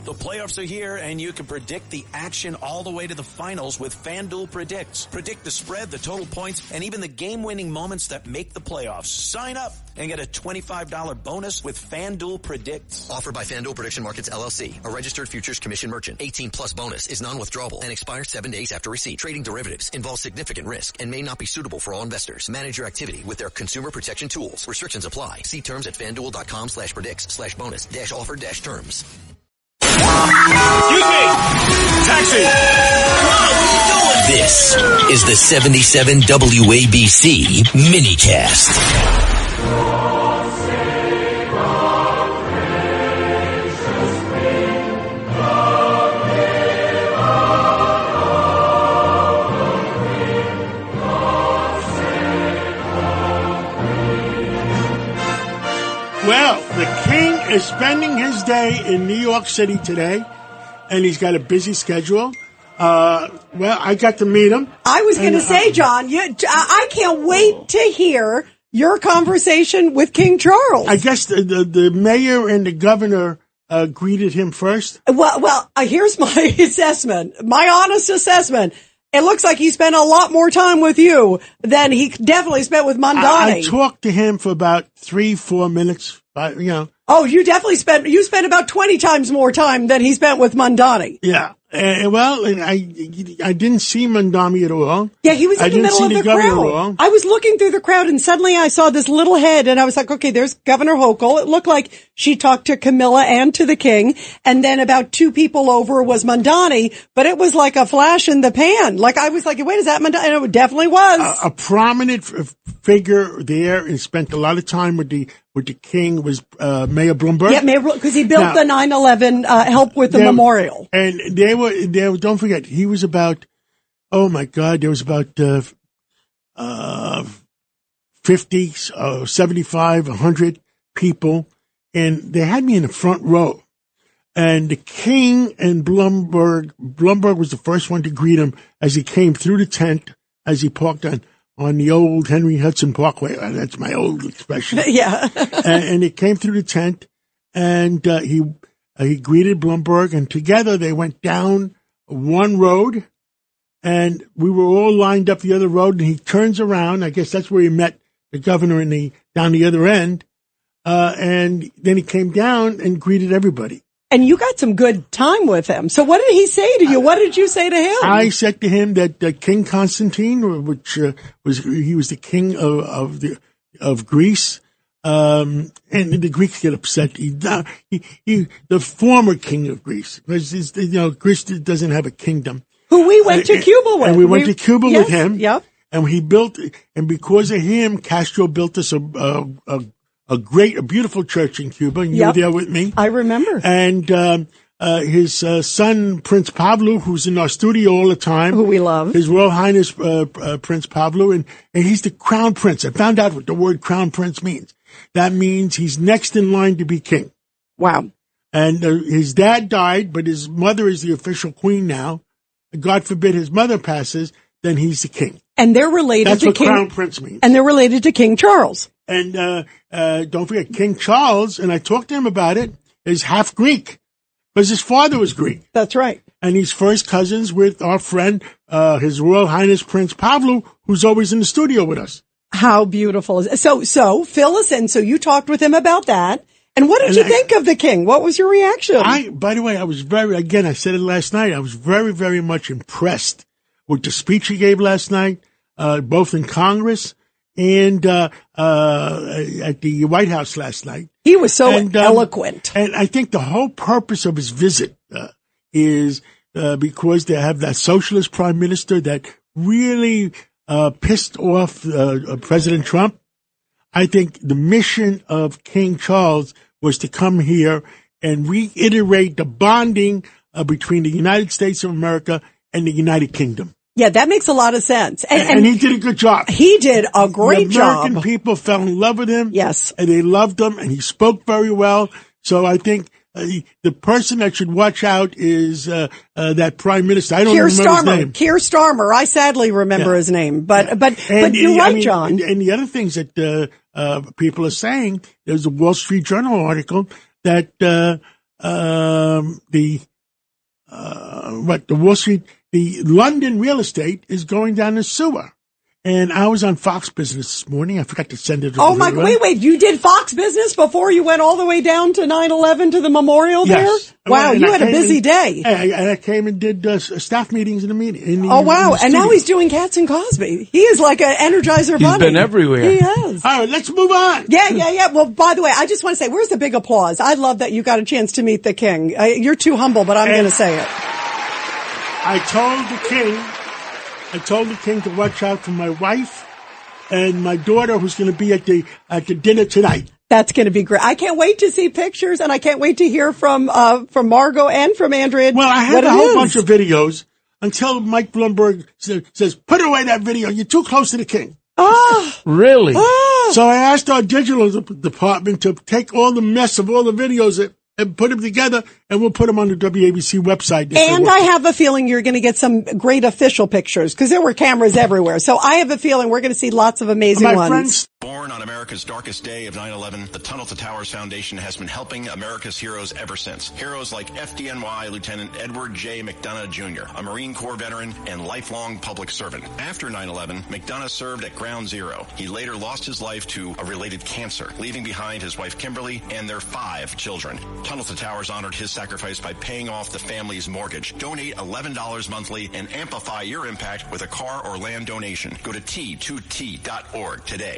The playoffs are here, and you can predict the action all the way to the finals with FanDuel Predicts. Predict the spread, the total points, and even the game-winning moments that make the playoffs. Sign up and get a $25 bonus with FanDuel Predicts. Offered by FanDuel Prediction Markets, LLC, a registered futures commission merchant. 18 plus bonus is non-withdrawable and expires 7 days after receipt. Trading derivatives involves significant risk and may not be suitable for all investors. Manage your activity with their consumer protection tools. Restrictions apply. See terms at FanDuel.com/predicts/bonus-offer-terms. Excuse me! Taxi! What are you doing? This is the 77 WABC minicast. Well, the king is spending his day in New York City today, and he's got a busy schedule. Well, I got to meet him. I was going to say, John, I can't wait to hear your conversation with King Charles. I guess the mayor and the governor greeted him first. Well, here's my assessment, my honest assessment. It looks like he spent a lot more time with you than he definitely spent with Mondani. I talked to him for about 3-4 minutes, Oh, you spent about 20 times more time than he spent with Mondani. Yeah. I didn't see Mondani at all. Yeah, he was in the middle of the crowd. I was looking through the crowd, and suddenly I saw this little head, and I was like, okay, there's Governor Hochul. It looked like she talked to Camilla and to the king, and then about 2 people over was Mondani, but it was like a flash in the pan. Like, I was like, wait, is that Mondani? And it definitely was. A prominent figure there and spent a lot of time with the king was Mayor Bloomberg. Yeah, because he built the 9/11 help with the memorial. And they were, don't forget, he was about, oh my God, there was about 50, 75, 100 people, and they had me in the front row. And the king and Bloomberg was the first one to greet him as he came through the tent, as he parked on the old Henry Hudson Parkway. That's my old expression. Yeah. and he came through the tent, and he greeted Bloomberg, and together they went down one road, and we were all lined up the other road, and he turns around. I guess that's where he met the governor down the other end. And then he came down and greeted everybody. And you got some good time with him. So what did he say to you? What did you say to him? I said to him that King Constantine, which he was the king of Greece, and the Greeks get upset. The former king of Greece, because Greece doesn't have a kingdom. Who we went to Cuba with. And we went to Cuba with him. Yep. And and because of him, Castro built us a beautiful church in Cuba, and you were there with me. I remember. And his son, Prince Pablo, who's in our studio all the time. Who we love. His Royal Highness Prince Pablo, and he's the crown prince. I found out what the word crown prince means. That means he's next in line to be king. Wow. And his dad died, but his mother is the official queen now. God forbid his mother passes, then he's the king. And they're related That's to what King. crown prince means. And they're related to King Charles. And don't forget, King Charles, and I talked to him about it, is half Greek, because his father was Greek. That's right. And he's first cousins with our friend, His Royal Highness Prince Pablo, who's always in the studio with us. How beautiful is it? So fill us in. So you talked with him about that. And what did you think of the king? What was your reaction? By the way, I was I said it last night, I was very, very much impressed with the speech he gave last night, both in Congress and at the White House last night. He was so eloquent. And I think the whole purpose of his visit is because they have that socialist prime minister that really pissed off President Trump. I think the mission of King Charles was to come here and reiterate the bonding between the United States of America and the United Kingdom. Yeah, that makes a lot of sense. And he did a good job. He did a great job. The American people fell in love with him. Yes. And they loved him, and he spoke very well. So I think the person that should watch out is that prime minister. I don't remember his name. Keir Starmer. I sadly remember his name. But you're right, John. And the other things that people are saying, there's a Wall Street Journal article that the Wall Street, the London real estate is going down the sewer. And I was on Fox Business this morning. I forgot to send it. Wait, you did Fox Business before you went all the way down to 9/11 to the memorial there? Yes. Wow, you had a busy day. And I came and did staff meetings in the meeting. Oh, wow. And now he's doing Cats and Cosby. He is like an Energizer bunny. He's been everywhere. He has. All right, let's move on. Yeah. Well, by the way, I just want to say, where's the big applause? I love that you got a chance to meet the king. You're too humble, but I'm going to say it. I told the king to watch out for my wife and my daughter, who's going to be at the dinner tonight. That's going to be great. I can't wait to see pictures, and I can't wait to hear from Margot and from Andrea. Well, I had a whole bunch of videos until Mike Bloomberg says, put away that video. You're too close to the king. Oh, really? Oh. So I asked our digital department to take all the mess of all the videos and put them together, and we'll put them on the WABC website. And I have a feeling you're going to get some great official pictures, because there were cameras everywhere. So I have a feeling we're going to see lots of amazing ones. Friends. Born on America's darkest day of 9/11, the Tunnel to Towers Foundation has been helping America's heroes ever since. Heroes like FDNY Lieutenant Edward J. McDonough Jr., a Marine Corps veteran and lifelong public servant. After 9/11, McDonough served at Ground Zero. He later lost his life to a related cancer, leaving behind his wife Kimberly and their 5 children. Tunnel to Towers honored his sacrifice by paying off the family's mortgage. Donate $11 monthly and amplify your impact with a car or land donation. Go to T2T.org today.